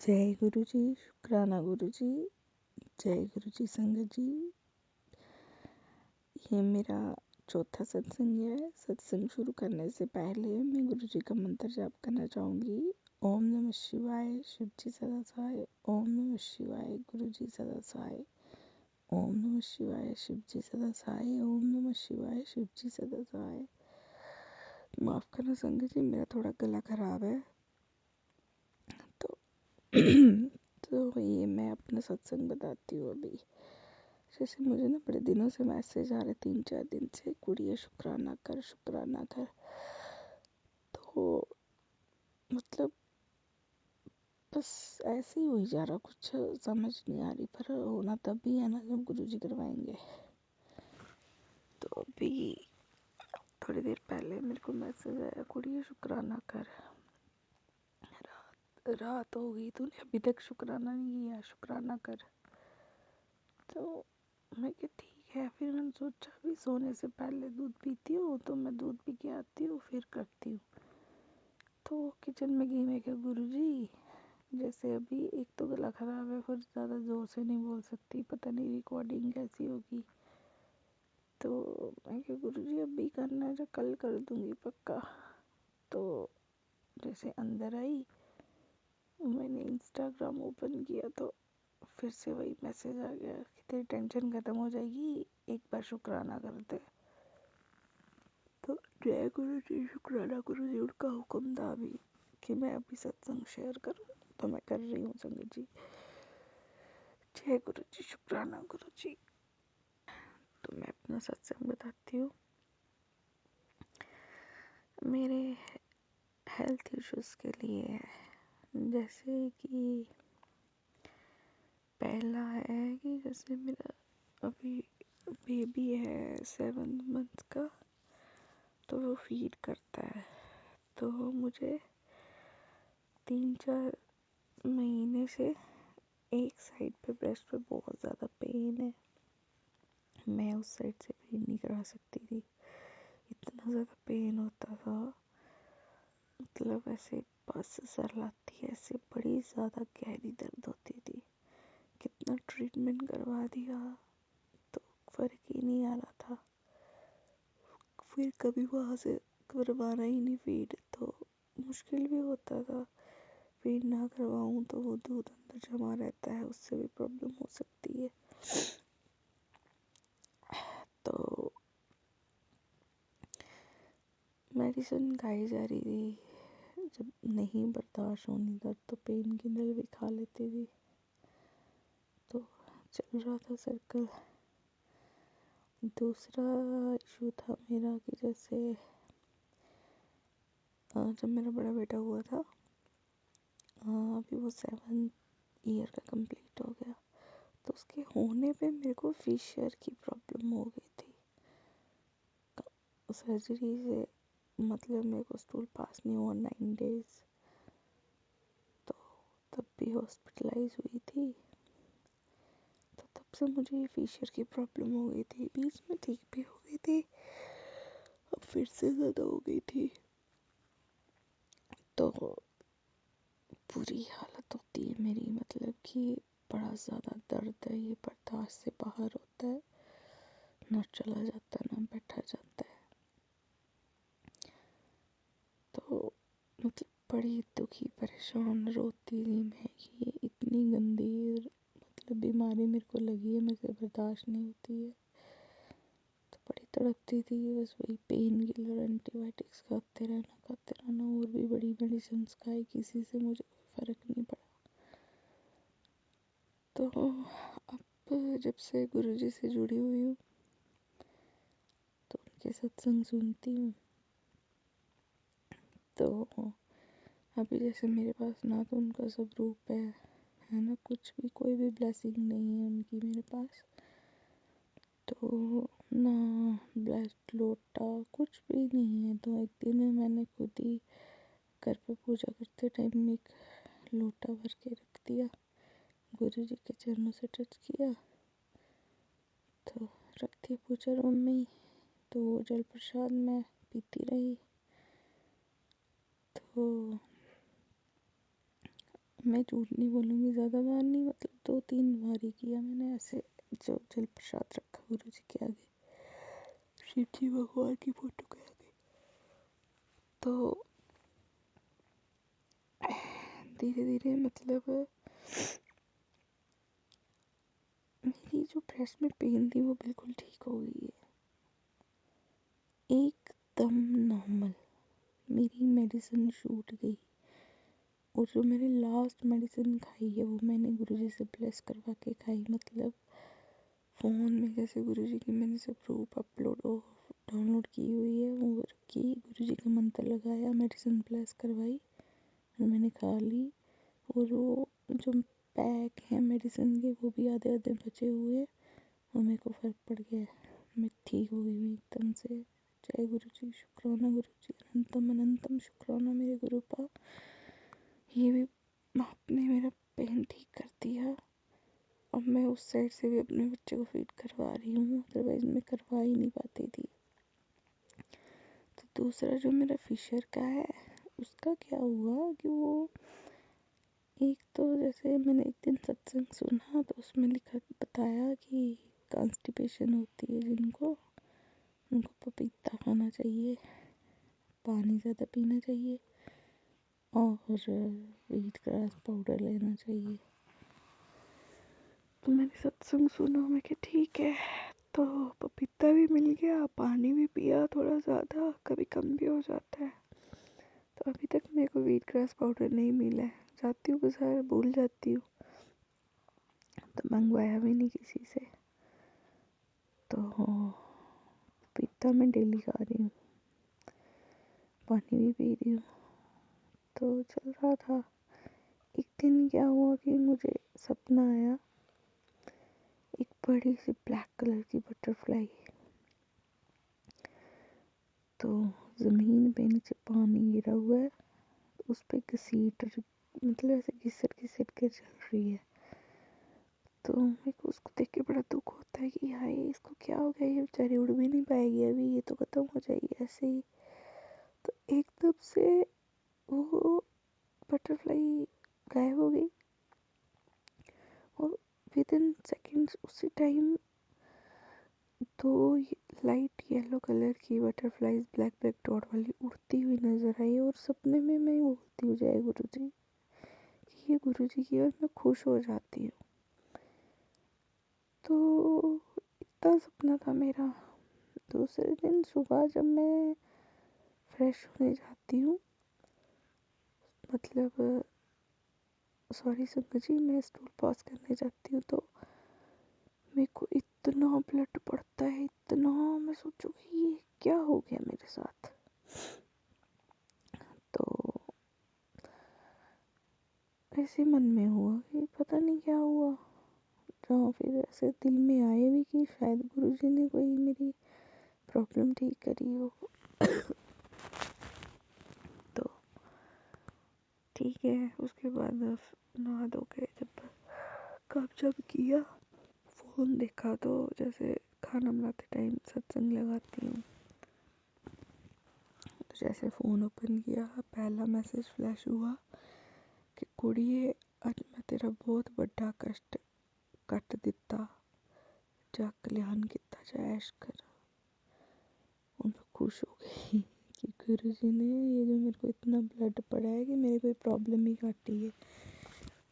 जय गुरु जी। शुक्राना गुरु जी। जय गुरु जी संगत जी। ये मेरा चौथा सत्संग है। सत्संग शुरू करने से पहले मैं गुरु जी का मंत्र जाप करना चाहूँगी। ओम नमः शिवाय, शिव जी सदा सहाय। ओम नमः शिवाय, गुरु जी सदा सहाय। ओम नमः शिवाय, शिव जी सदा सहाय। ओम नमः शिवाय, शिव जी सदा सहाय। माफ़ करना संगत जी, मेरा थोड़ा गला खराब है। तो ये मैं अपना सत्संग बताती हूँ अभी। जैसे मुझे ना बड़े दिनों से मैसेज आ रहे, 3-4 दिन से, कुड़िया शुक्राना कर, शुक्राना कर। तो मतलब बस ऐसे ही हो ही जा रहा, कुछ समझ नहीं आ रही। पर होना तब भी है ना जब गुरु जी करवाएंगे। तो अभी थोड़ी देर पहले मेरे को मैसेज आया, कुड़िया शुक्राना कर, रात हो गई, तूने अभी तक शुक्राना नहीं किया, शुक्राना कर। तो मैं कि ठीक है। फिर मैंने सोचा भी सोने से पहले दूध पीती हूँ, तो मैं दूध पी के आती हूँ फिर करती हूँ। तो किचन में गई, मैं क्या गुरु जी, जैसे अभी एक तो गला खराब है, फिर ज़्यादा ज़ोर से नहीं बोल सकती, पता नहीं रिकॉर्डिंग कैसी होगी। तो मैं क्या गुरु जी अभी करना है, कल कर दूँगी पक्का। तो जैसे अंदर आई, मैंने इंस्टाग्राम ओपन किया तो फिर से वही मैसेज आ गया कि तेरी टेंशन ख़त्म हो जाएगी, एक बार शुक्राना कर दे। तो जय गुरु जी, शुक्राना गुरु जी, उनका हुक्म था अभी कि मैं अभी सत्संग शेयर करूं, तो मैं कर रही हूँ संगत जी। जय गुरु जी, शुक्राना गुरु जी। तो मैं अपना सत्संग बताती हूँ। मेरे हेल्थ इश्यूज के लिए है। जैसे कि पहला है कि जैसे मेरा अभी बेबी है 7 मंथ का, तो वो फीड करता है। तो मुझे 3-4 महीने से एक साइड पे ब्रेस्ट पे बहुत ज़्यादा पेन है। मैं उस साइड से फीड नहीं करा सकती थी, इतना ज़्यादा पेन होता था। मतलब ऐसे बस सर लाती, ऐसे बड़ी ज़्यादा गहरी दर्द होती थी। कितना ट्रीटमेंट करवा दिया तो फ़र्क ही नहीं आ रहा था। फिर कभी वहाँ से करवाना ही नहीं फीड, तो मुश्किल भी होता था। फीड ना करवाऊँ तो वो दूध अंदर जमा रहता है, उससे भी प्रॉब्लम हो सकती है। तो मेडिसिन खाई जा रही थी, जब नहीं बर्दाश्त होनी दर्द तो पेन किलर भी खा लेती थी। तो चल रहा था सर्कल। दूसरा इशू था मेरा कि जैसे जब मेरा बड़ा बेटा हुआ था, अभी वो 7 ईयर का कंप्लीट हो गया, तो उसके होने पे मेरे को फिशर की प्रॉब्लम हो गई थी। सर्जरी से मतलब मेरे को स्टूल पास नहीं हुआ 9 डेज, तो तब भी हॉस्पिटलाइज हुई थी। तो तब से मुझे ये फिशर की प्रॉब्लम हो गई थी। बीच में ठीक भी हो गई थी, अब फिर से ज़्यादा हो गई थी। तो बुरी हालत होती है मेरी, मतलब कि बड़ा ज़्यादा दर्द है, ये बर्दाश्त से बाहर होता है, ना चला जाता ना बैठा जाता है। तो मतलब बड़ी दुखी परेशान रोती थी मैं कि इतनी गंदी मतलब बीमारी मेरे को लगी है, मेरे से बर्दाश्त नहीं होती है। तो बड़ी तड़पती थी, बस वही पेन किलर एंटीबायोटिक्स खाते रहना और भी बड़ी मेडिसिन खाई, किसी से मुझे कोई फ़र्क नहीं पड़ा। तो अब जब से गुरुजी से जुड़ी हुई हूँ तो उनके सत्संग सुनती हूँ। तो अभी जैसे मेरे पास ना तो उनका सब रूप है ना कुछ भी, कोई भी ब्लेसिंग नहीं है उनकी मेरे पास। तो ना ब्लेस्ड लोटा कुछ भी नहीं है। तो एक दिन मैंने खुद ही घर पे पूजा करते टाइम एक लोटा भर के रख दिया, गुरु जी के चरणों से टच किया, तो रख दिया पूजा रूम में ही। तो जल प्रसाद मैं पीती रही। तो मैं झूठ नहीं बोलूँगी, ज़्यादा बार नहीं, मतलब 2-3 बार ही किया मैंने ऐसे, जो जल प्रसाद रखा गुरु जी के आगे, शिव जी भगवान की फोटो के आगे। तो धीरे धीरे मतलब मेरी जो ब्रेस्ट में पेन थी वो बिल्कुल ठीक हो गई है, एकदम नॉर्मल। मेरी मेडिसिन छूट गई, और जो मैंने लास्ट मेडिसिन खाई है वो मैंने गुरुजी से ब्लेस करवा के खाई। मतलब फ़ोन में जैसे गुरुजी की मैंने सब प्रूफ अपलोड डाउनलोड की हुई है, वो की गुरुजी का मंत्र लगाया, मेडिसिन ब्लेस करवाई और मैंने खा ली। और वो जो पैक है मेडिसिन के वो भी आधे आधे बचे हुए हैं, और मेरे को फ़र्क पड़ गया है, मैं ठीक हो गई हूँ एकदम से। जय गुरु जी, शुक्राना गुरु जी, अनंतम अनंतम शुक्राना मेरे गुरुपा। ये भी आपने मेरा पेन ठीक कर दिया। अब मैं उस साइड से भी अपने बच्चे को फीड करवा रही हूँ, अदरवाइज मैं करवा ही नहीं पाती थी। तो दूसरा जो मेरा फिशर का है उसका क्या हुआ कि वो एक तो जैसे मैंने एक दिन सत्संग सुना तो उसमें लिखा बताया कि कॉन्स्टिपेशन होती है जिनको, उनको पपीता खाना चाहिए, पानी ज़्यादा पीना चाहिए और व्हीट ग्रास पाउडर लेना चाहिए। तो मैंने सत्संग सुना, मैं कि ठीक है, तो पपीता भी मिल गया, पानी भी पिया थोड़ा ज़्यादा, कभी कम भी हो जाता है। तो अभी तक मेरे को व्हीट ग्रास पाउडर नहीं मिला है, जाती हूँ बाजार भूल जाती हूँ, तो मंगवाया भी नहीं किसी से। तो पपीता मैं डेली खा रही हूँ, पानी भी पी रही हूँ, तो चल रहा था। एक दिन क्या हुआ कि मुझे सपना आया, एक बड़ी सी ब्लैक कलर की बटरफ्लाई, तो ज़मीन पे नीचे पानी गिरा हुआ है, तो उस पर घसीट, मतलब ऐसे घिसट घिसट के चल रही है। तो मेरे को उसको देख के बड़ा दुख होता है कि हाय इसको क्या हो गया, ये बेचारी उड़ भी नहीं पाएगी अभी, ये तो ख़त्म हो जाएगी ऐसे ही। तो एकदम से वो बटरफ्लाई गायब हो गई, और विद इन सेकेंड्स उसी टाइम दो लाइट येलो कलर की बटरफ्लाईज ब्लैक ब्लैक डॉट वाली उड़ती हुई नजर आई। और सपने में मैं बोलती हूँ जय गुरु जी, कि ये गुरु जी की, और मैं खुश हो जाती हूँ। तो इतना सपना था मेरा। दूसरे दिन सुबह जब मैं फ्रेश होने जाती हूँ, मतलब सॉरी संगत जी, मैं स्टूल पॉज करने जाती हूँ, तो मेरे को इतना ब्लड पड़ता है, इतना, मैं सोचूं कि ये क्या हो गया मेरे साथ। तो ऐसे मन में हुआ कि पता नहीं क्या हुआ, जहाँ फिर ऐसे दिल में आए भी कि शायद गुरुजी ने कोई मेरी प्रॉब्लम ठीक करी हो। तो ठीक है, उसके बाद नहा धो के जब काम जब किया, फ़ोन देखा, तो जैसे खाना बनाते टाइम सत्संग लगाती हूँ, तो जैसे फ़ोन ओपन किया, पहला मैसेज फ्लैश हुआ कि कुड़िए अज मैं तेरा बहुत बड़ा कष्ट कट दिता, जा कल्याण किता, जा ऐश कर। और मैं खुश हो गई कि गुरु जी ने ये जो मेरे को इतना ब्लड पड़ा है कि मेरे कोई प्रॉब्लम ही काटी है।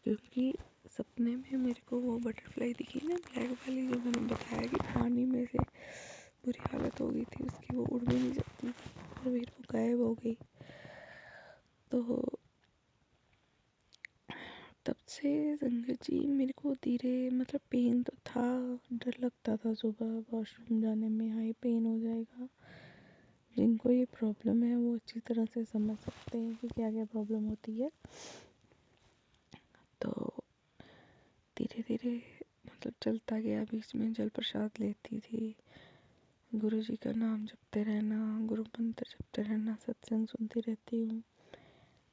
क्योंकि सपने में मेरे को वो बटरफ्लाई दिखी ना, ब्लैक वाली, जो मैंने बताया कि पानी में से बुरी हालत हो गई थी उसकी, वो उड़ भी नहीं सकती और फिर वो गायब हो गई। तो तब से संगत जी मेरे को धीरे, मतलब पेन तो था, डर लगता था सुबह वॉशरूम जाने में, हाई पेन हो जाएगा। जिनको ये प्रॉब्लम है वो अच्छी तरह से समझ सकते हैं कि क्या क्या प्रॉब्लम होती है। तो धीरे धीरे मतलब चलता गया, बीच में जल प्रसाद लेती थी, गुरु जी का नाम जपते रहना, गुरु मंत्र जपते रहना, सत्संग सुनती रहती हूँ,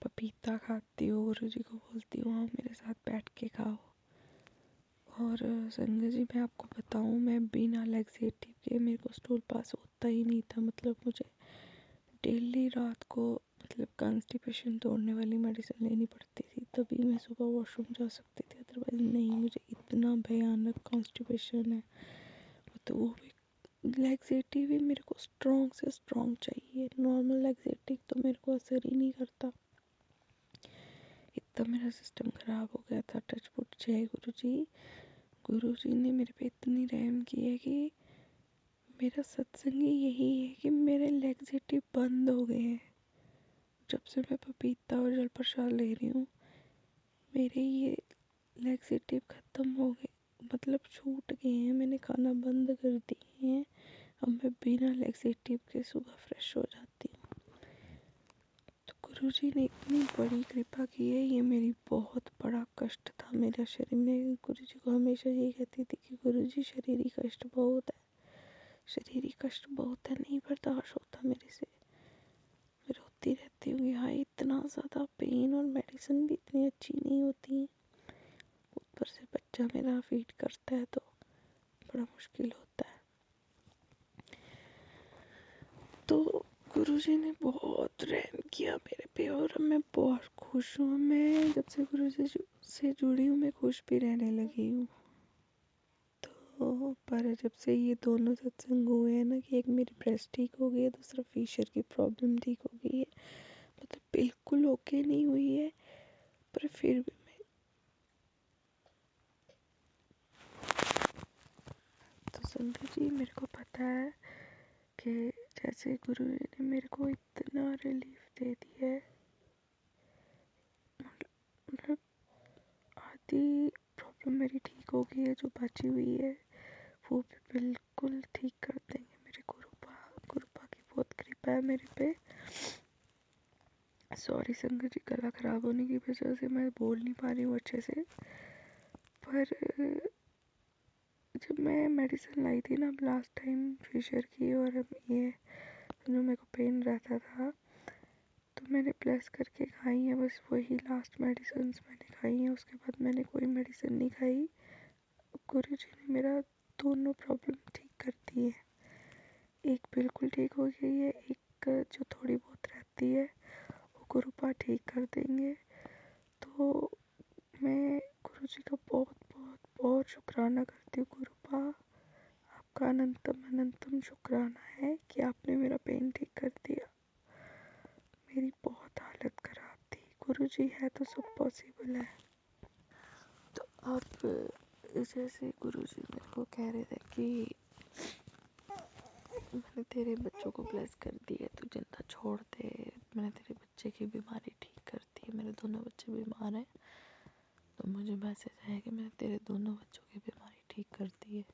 पपीता खाती हूँ, गुरु जी को बोलती हूँ मेरे साथ बैठ के खाओ। और संगत जी मैं आपको बताऊँ, मैं बिना लैक्सेटिव के मेरे को स्टूल पास होता ही नहीं था। मतलब मुझे डेली रात को मतलब कॉन्स्टिपेशन तोड़ने वाली मेडिसिन लेनी पड़ती थी, तभी मैं सुबह वॉशरूम जा सकती थी, अदरवाइज नहीं। मुझे इतना भयानक कॉन्स्टिपेशन है। तो वो भी लैक्सेटिव भी मेरे को स्ट्रॉन्ग से स्ट्रॉन्ग चाहिए। नॉर्मल लैक्सेटिव तो मेरे को असर ही नहीं करता। इतना मेरा सिस्टम ख़राब हो गया था। टचवुड जय गुरु जी। गुरु जी ने मेरे पे इतनी रहम की है कि मेरा सत्संग ही यही है कि मेरे लैक्सेटिव बंद हो गए हैं। जब से मैं पपीता और जल प्रसाद ले रही हूँ मेरे ये लैक्सेटिव ख़त्म हो गए, मतलब छूट गए हैं। मैंने खाना बंद कर दिए हैं। अब मैं बिना लैक्सेटिव के सुबह फ्रेश हो जाती हूँ। तो गुरुजी ने इतनी बड़ी कृपा की है। ये मेरी बहुत बड़ा कष्ट था मेरा शरीर में। गुरुजी को हमेशा यही कहती थी कि गुरुजी शारीरिक कष्ट बहुत है, शारीरिक कष्ट बहुत है, नहीं बर्दाश्त होता मेरे से। मैं रोती रहती हूँ। यहाँ इतना ज़्यादा पेन और मेडिसिन भी इतनी अच्छी नहीं होती। ऊपर से बच्चा मेरा फीड करता है तो बड़ा मुश्किल होता है। तो गुरुजी ने बहुत रहम किया मेरे पे और मैं बहुत खुश हूँ। मैं जब से गुरुजी से जुड़ी हूँ मैं खुश भी रहने लगी हूँ। तो पर जब से ये दोनों सत्संग हुए हैं ना, कि एक मेरी ब्रेस्ट ठीक हो गई है, दूसरा फिशर की प्रॉब्लम ठीक हो गई है। मतलब बिल्कुल ओके नहीं हुई है पर फिर भी मैं तो संगत जी मेरे को पता है कि जैसे गुरु जी ने मेरे को इतना रिलीफ दे दिया है। मतलब आधी प्रॉब्लम मेरी ठीक हो गई है, जो बची हुई है वो भी बिल्कुल ठीक कर देंगे मेरे गुरुपा। गुरुपा की बहुत कृपा है मेरे पे। सॉरी संगत जी, गला खराब होने की वजह से मैं बोल नहीं पा रही हूँ अच्छे से। पर जब मैं मेडिसिन लाई थी ना लास्ट टाइम फिशर की और ये जो मेरे को पेन रहता था, तो मैंने प्लस करके खाई है बस, वही लास्ट मेडिसिन मैंने खाई हैं। उसके बाद मैंने कोई मेडिसिन नहीं खाई। गुरु जी ने मेरा दोनों प्रॉब्लम ठीक कर दी है। एक बिल्कुल ठीक हो गई है, एक जो थोड़ी बहुत रहती है वो गुरुपा ठीक कर देंगे। तो मैं गुरु जी का बहुत बहुत बहुत शुक्राना करती हूँ। गुरुपा आपका अनंतम अनंतम शुक्राना है कि आपने मेरा पेन ठीक कर दिया। मेरी बहुत हालत खराब थी। गुरु जी है तो सब पॉसिबल है। तो आप जैसे गुरु जी मेरे को कह रहे थे कि मैंने तेरे बच्चों को ब्लेस कर दिया, तू चिंता छोड़ दे, मैंने तेरे बच्चे की बीमारी ठीक कर दी है। मेरे दोनों बच्चे बीमार हैं तो मुझे मैसेज आया कि मैंने तेरे दोनों बच्चों की बीमारी ठीक कर दी है।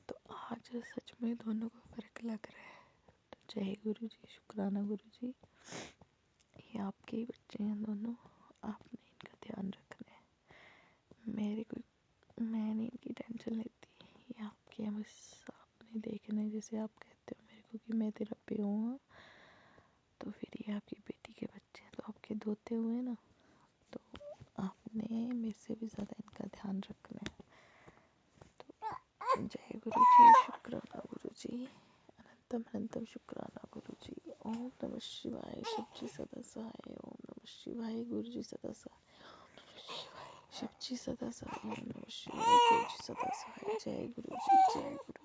तो आज सच में दोनों को फर्क लग रहा है। तो जय गुरु जी, शुक्राना गुरु जी। ये आपके ही बच्चे हैं दोनों, आपने इनका ध्यान रखना है। मैं नहीं इनकी टेंशन लेती, ये आपके हैं बस। आपने देखना है, जैसे आप कहते हो मेरे को कि मैं तेरा प्यो हूँ, तो फिर ये आपकी बेटी के बच्चे हैं तो आपके दोते हुए ना, तो आपने मेरे से भी ज़्यादा इनका ध्यान रखना है। तो जय गुरु जी, शुक्राना गुरु जी, अनंतम अनंतम शुक्राना गुरु जी। ओम नमः शिवाय, शिव जी सदा सहाय। ओम नमः शिवाय, गुरु जी सदा सहाय। शिव जी सदा सहाय। ओम नमः शिवाय, गुरु जी सदा सहाय। जय गुरु जी, जय गुरु।